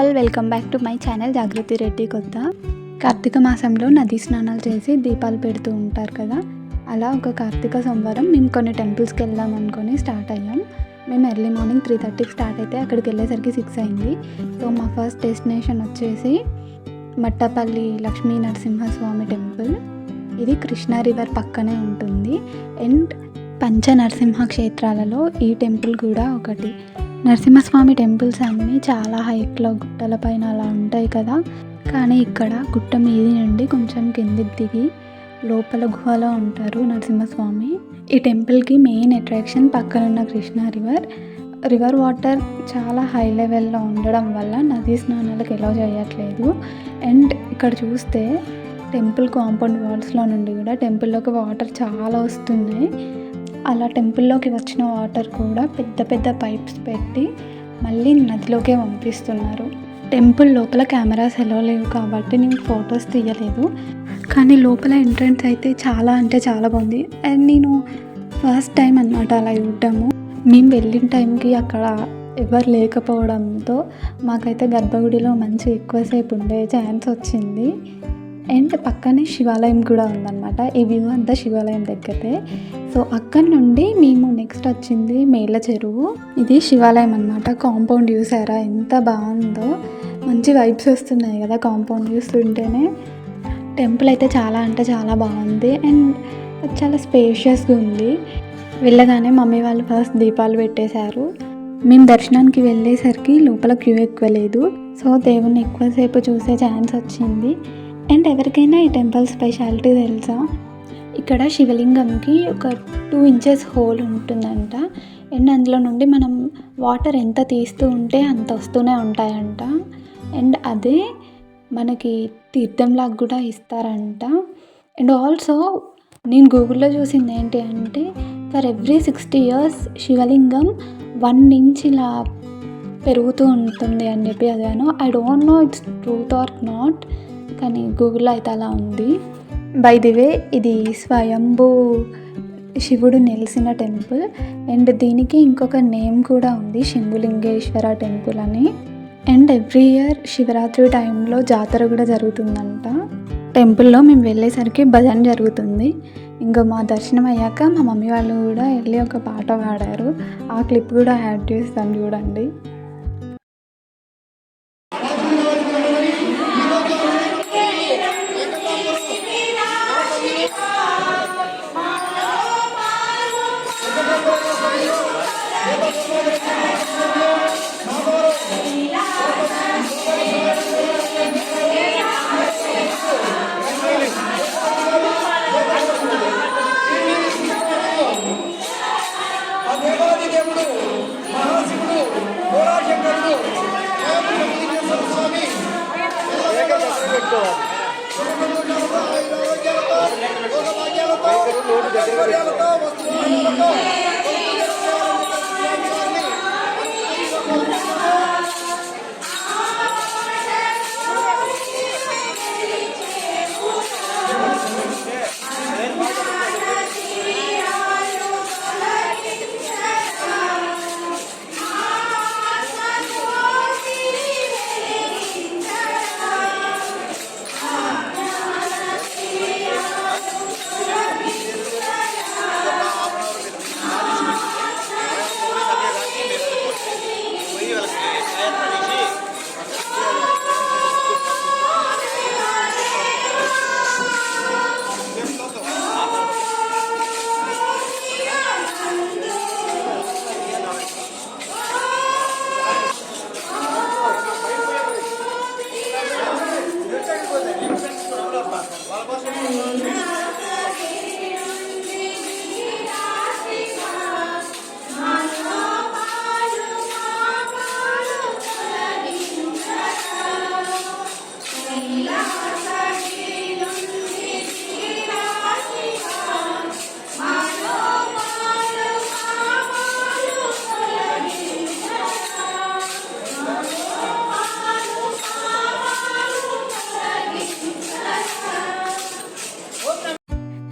All, welcome back to my channel Jagruthi Reddy కొత్త. కార్తీక మాసంలో నదీ స్నానాలు చేసి దీపాలు పెడుతూ ఉంటారు కదా, అలా ఒక కార్తీక సోమవారం మేము కొన్ని టెంపుల్స్కి వెళ్దాం అనుకొని స్టార్ట్ అయ్యాం. మేము ఎర్లీ మార్నింగ్ 3:30కి స్టార్ట్ అయితే అక్కడికి వెళ్ళేసరికి 6 అయింది. సో మా ఫస్ట్ డెస్టినేషన్ వచ్చేసి మట్టపల్లి లక్ష్మీ నరసింహస్వామి టెంపుల్. ఇది కృష్ణా రివర్ పక్కనే ఉంటుంది. అండ్ పంచ నరసింహ క్షేత్రాలలో ఈ టెంపుల్ కూడా ఒకటి. నరసింహస్వామి టెంపుల్స్ అన్నీ చాలా హైట్లో గుట్టల పైన అలా ఉంటాయి కదా, కానీ ఇక్కడ గుట్ట మీది నుండి కొంచెం కిందికి దిగి లోపల గుహలో ఉంటారు నరసింహస్వామి. ఈ టెంపుల్కి మెయిన్ అట్రాక్షన్ పక్కనున్న కృష్ణా రివర్ వాటర్ చాలా హై లెవెల్లో ఉండడం వల్ల నదీ స్నానాలకు ఎలా చేయట్లేదు. అండ్ ఇక్కడ చూస్తే టెంపుల్ కాంపౌండ్ వాల్స్లో నుండి కూడా టెంపుల్లోకి వాటర్ చాలా వస్తున్నాయి. అలా టెంపుల్లోకి వచ్చిన వాటర్ కూడా పెద్ద పెద్ద పైప్స్ పెట్టి మళ్ళీ నదిలోకే పంపిస్తున్నారు. టెంపుల్ లోపల కెమెరాస్ ఎలా లేవు కాబట్టి నేను ఫొటోస్ తీయలేదు, కానీ లోపల ఎంట్రన్స్ అయితే చాలా అంటే చాలా బాగుంది. అండ్ నేను ఫస్ట్ టైం అన్నమాట అలా చూడటము. మేము వెళ్ళిన టైంకి అక్కడ ఎవరు లేకపోవడంతో మాకైతే గర్భగుడిలో మంచి ఎక్కువసేపు ఉండే ఛాన్స్ వచ్చింది. అండ్ పక్కనే శివాలయం కూడా ఉందన్నమాట. ఈ వ్యూ అంతా శివాలయం దగ్గరే. సో అక్కడి నుండి మేము నెక్స్ట్ వచ్చింది మేళ్ళ చెరువు. ఇది శివాలయం అన్నమాట. కాంపౌండ్ చూసారా ఎంత బాగుందో, మంచి వైబ్స్ వస్తున్నాయి కదా కాంపౌండ్ చూస్తుంటేనే. టెంపుల్ అయితే చాలా అంటే చాలా బాగుంది అండ్ చాలా స్పేషియస్గా ఉంది. వెళ్ళగానే మమ్మీ వాళ్ళు ఫస్ట్ దీపాలు పెట్టేశారు. మేము దర్శనానికి వెళ్ళేసరికి లోపల క్యూ ఎక్కువ లేదు, సో దేవుణ్ణి ఎక్కువసేపు చూసే ఛాన్స్ వచ్చింది. అండ్ ఎవరికైనా ఈ టెంపుల్ స్పెషాలిటీ తెలుసా, ఇక్కడ శివలింగంకి ఒక 2 ఇంచెస్ హోల్ ఉంటుందంట. అండ్ అందులో నుండి మనం వాటర్ ఎంత తీస్తూ ఉంటే అంత వస్తూనే ఉంటాయంట. అండ్ అదే మనకి తీర్థంలాగా కూడా ఇస్తారంట. అండ్ ఆల్సో నేను గూగుల్లో చూసింది ఏంటి అంటే, ఫర్ ఎవ్రీ 60 years శివలింగం 1 ఇంచ్ ఇలా పెరుగుతూ ఉంటుంది అని చెప్పి అదేనో. I don't know it's truth or not, కానీ గూగుల్లో అయితే అలా ఉంది. బై ది వే ఇది స్వయంభూ శివుడు నెలసిన టెంపుల్. అండ్ దీనికి ఇంకొక నేమ్ కూడా ఉంది, శంభులింగేశ్వర టెంపుల్ అని. అండ్ ఎవ్రీ ఇయర్ శివరాత్రి టైంలో జాతర కూడా జరుగుతుందంట. టెంపుల్లో మేము వెళ్ళేసరికి భజన జరుగుతుంది. ఇంకా మా దర్శనం అయ్యాక మా మమ్మీ వాళ్ళు కూడా వెళ్ళి ఒక పాట పాడారు. ఆ క్లిప్ కూడా యాడ్ చేస్తాను చూడండి.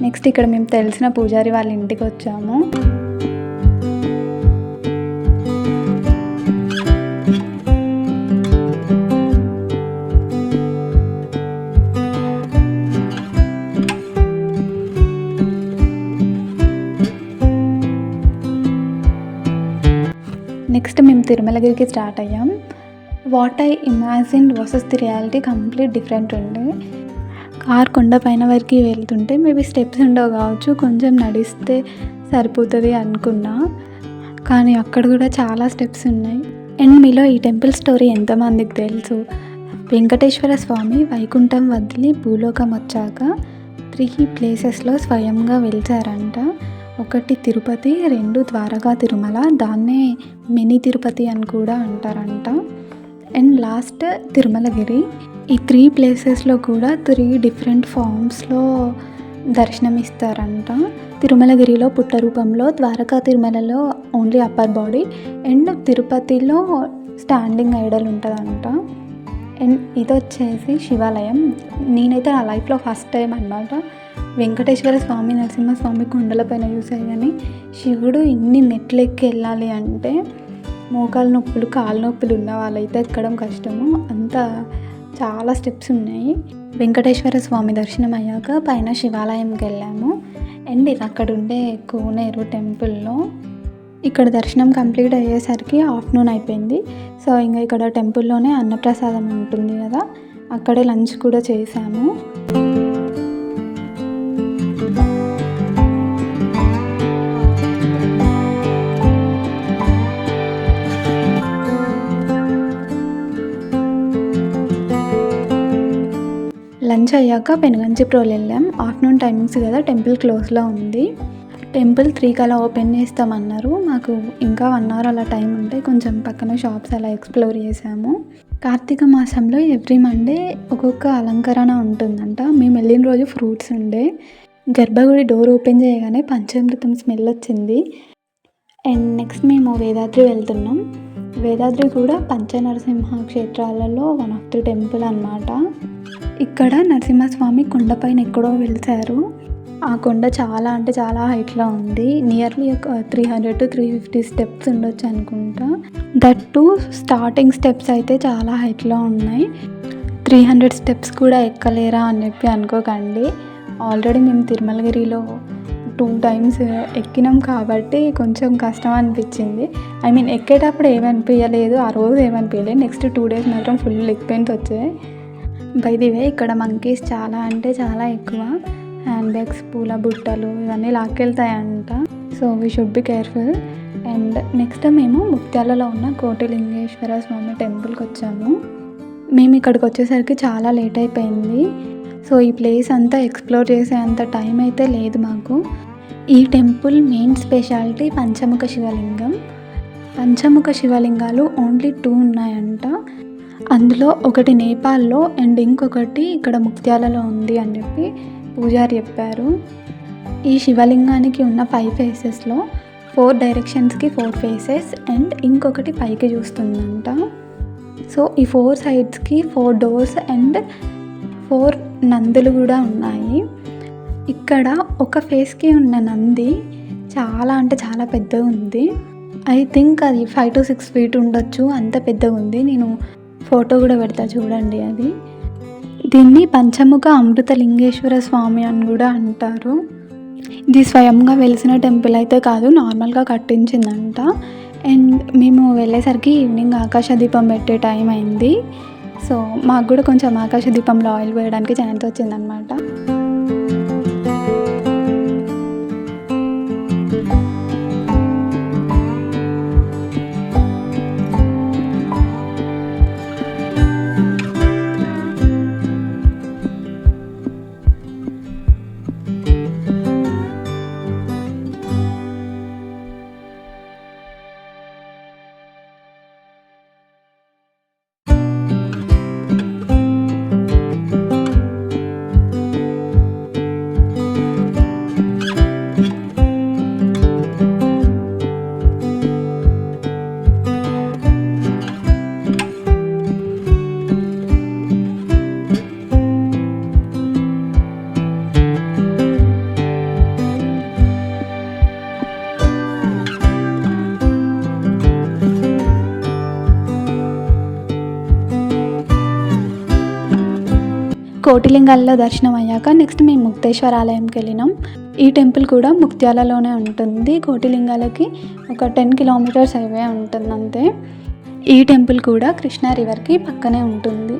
నెక్స్ట్ ఇక్కడ మేము తెలిసిన పూజారి వాళ్ళ ఇంటికి వచ్చాము. నెక్స్ట్ మేము తిరుమలగిరికి స్టార్ట్ అయ్యాం. What I imagine versus the reality complete different ఉండే. కార్ కొండ పైన వరకు వెళ్తుంటే మేబీ స్టెప్స్ ఉండవు కావచ్చు, కొంచెం నడిస్తే సరిపోతుంది అనుకున్నా, కానీ అక్కడ కూడా చాలా స్టెప్స్ ఉన్నాయి. అండ్ మీలో ఈ టెంపుల్ స్టోరీ ఎంతమందికి తెలుసు? వెంకటేశ్వర స్వామి వైకుంఠం వదిలి భూలోకం వచ్చాక 3 ప్లేసెస్లో స్వయంగా వెలిచారంట. ఒకటి తిరుపతి, 2 ద్వారకా తిరుమల, దాన్నే మినీ తిరుపతి అని కూడా అంటారంట, అండ్ లాస్ట్ తిరుమలగిరి. ఈ 3 ప్లేసెస్లో కూడా 3 డిఫరెంట్ ఫామ్స్లో దర్శనం ఇస్తారంట. తిరుమలగిరిలో పుట్ట రూపంలో, ద్వారకా తిరుమలలో ఓన్లీ అప్పర్ బాడీ, అండ్ తిరుపతిలో స్టాండింగ్ ఐడల్ ఉంటుందంట. అండ్ ఇది వచ్చేసి శివాలయం. నేనైతే నా లైఫ్లో ఫస్ట్ టైం అనమాట వెంకటేశ్వర స్వామి, నరసింహస్వామి కొండలపైన చూసాను, కానీ శివుడు ఇన్ని మెట్లు ఎక్కి వెళ్ళాలి అంటే మోకాలు నొప్పులు, కాళ్ళ నొప్పులు ఉన్న వాళ్ళైతే ఎక్కడం కష్టము. అంత చాలా స్టెప్స్ ఉన్నాయి. వెంకటేశ్వర స్వామి దర్శనం అయ్యాక పైన శివాలయంకి వెళ్ళాము. అండ్ ఇది అక్కడ ఉండే కోనేరు టెంపుల్లో. ఇక్కడ దర్శనం కంప్లీట్ అయ్యేసరికి ఆఫ్టర్నూన్ అయిపోయింది. సో ఇంకా ఇక్కడ టెంపుల్లోనే అన్నప్రసాదం ఉంటుంది కదా, అక్కడే లంచ్ కూడా చేసాము. లంచ్ అయ్యాక పెనుగంచిప్రోలు వెళ్ళాం. ఆఫ్టర్నూన్ టైమింగ్స్ కదా, టెంపుల్ క్లోజ్లో ఉంది. టెంపుల్ 3 కల్లా ఓపెన్ చేస్తామన్నారు. మాకు ఇంకా 1 అవర్ అలా టైం ఉంటే కొంచెం పక్కన షాప్స్ అలా ఎక్స్ప్లోర్ చేసాము. కార్తీక మాసంలో ఎవ్రీ మండే ఒక్కొక్క అలంకరణ ఉంటుందంట. మేము వెళ్ళిన రోజు ఫ్రూట్స్ ఉండే. గర్భగుడి డోర్ ఓపెన్ చేయగానే పంచామృతం స్మెల్ వచ్చింది. అండ్ నెక్స్ట్ మేము వేదాద్రి వెళ్తున్నాం. వేదాద్రి కూడా పంచనరసింహ క్షేత్రాలలో 1 ఆఫ్ ది టెంపుల్ అన్నమాట. ఇక్కడ నరసింహస్వామి కొండపైన ఎక్కడో వెళ్తారు. ఆ కొండ చాలా అంటే చాలా హైట్లో ఉంది. నియర్లీ ఒక 300 to 350 స్టెప్స్ ఉండొచ్చు అనుకుంటా. దట్ టు స్టార్టింగ్ స్టెప్స్ అయితే చాలా హైట్లో ఉన్నాయి. 300 స్టెప్స్ కూడా ఎక్కలేరా అని చెప్పి అనుకోకండి. ఆల్రెడీ మేము తిరుమలగిరిలో 2 times ఎక్కినాం కాబట్టి కొంచెం కష్టం అనిపించింది. ఐ మీన్ ఎక్కేటప్పుడు ఏమనిపించలేదు, ఆ రోజు ఏమనిపించలేదు. నెక్స్ట్ 2 days మాత్రం ఫుల్ లెగ్ పెయిన్స్ వచ్చాయి. బై ది వే ఇక్కడ మంకీస్ చాలా అంటే చాలా ఎక్కువ. హ్యాండ్ బ్యాగ్స్, పూల బుట్టలు ఇవన్నీ లాక్కెళ్తాయంట. So we should be careful. And next మేము ముత్యాలలో ఉన్న కోటిలింగేశ్వర స్వామి టెంపుల్కి వచ్చాము. మేము ఇక్కడికి వచ్చేసరికి చాలా లేట్ అయిపోయింది. సో ఈ ప్లేస్ అంతా ఎక్స్ప్లోర్ చేసే అంత టైం అయితే లేదు మాకు. ఈ టెంపుల్ మెయిన్ స్పెషాలిటీ పంచముఖ శివలింగం. పంచముఖ శివలింగాలు ఓన్లీ 2 ఉన్నాయంట. అందులో ఒకటి నేపాల్లో అండ్ ఇంకొకటి ఇక్కడ ముత్యాలలో ఉంది అని చెప్పి పూజారి చెప్పారు. ఈ శివలింగానికి ఉన్న 5 ఫేసెస్లో 4 డైరెక్షన్స్కి 4 ఫేసెస్ అండ్ ఇంకొకటి పైకి చూస్తుందంట. సో ఈ 4 సైడ్స్కి 4 డోర్స్ అండ్ 4 నందులు కూడా ఉన్నాయి. ఇక్కడ ఒక ఫేస్కి ఉన్న నంది చాలా అంటే చాలా పెద్దగా ఉంది. ఐ థింక్ అది 5 to 6 feet ఉండొచ్చు, అంత పెద్దగా ఉంది. నేను ఫోటో కూడా పెడతా చూడండి. అది దీన్ని పంచముఖ అమృతలింగేశ్వర స్వామి అని కూడా అంటారు. ఇది స్వయంగా వెలిసిన టెంపుల్ అయితే కాదు, నార్మల్గా కట్టించిందంట. అండ్ మేము వెళ్ళేసరికి ఈవినింగ్ ఆకాశ దీపం పెట్టే టైం అయింది. సో మాకు కూడా కొంచెం ఆకాశ దీపంలో ఆయిల్ వేయడానికి ఛాన్స్ వచ్చిందనమాట. కోటిలింగాల్లో దర్శనం అయ్యాక నెక్స్ట్ మేము ముక్తేశ్వర ఆలయంకి వెళ్ళినాం. ఈ టెంపుల్ కూడా ముక్త్యాలలోనే ఉంటుంది. కోటిలింగాలకి ఒక 10 కిలోమీటర్స్ అవే ఉంటుంది అంతే. ఈ టెంపుల్ కూడా కృష్ణా రివర్కి పక్కనే ఉంటుంది.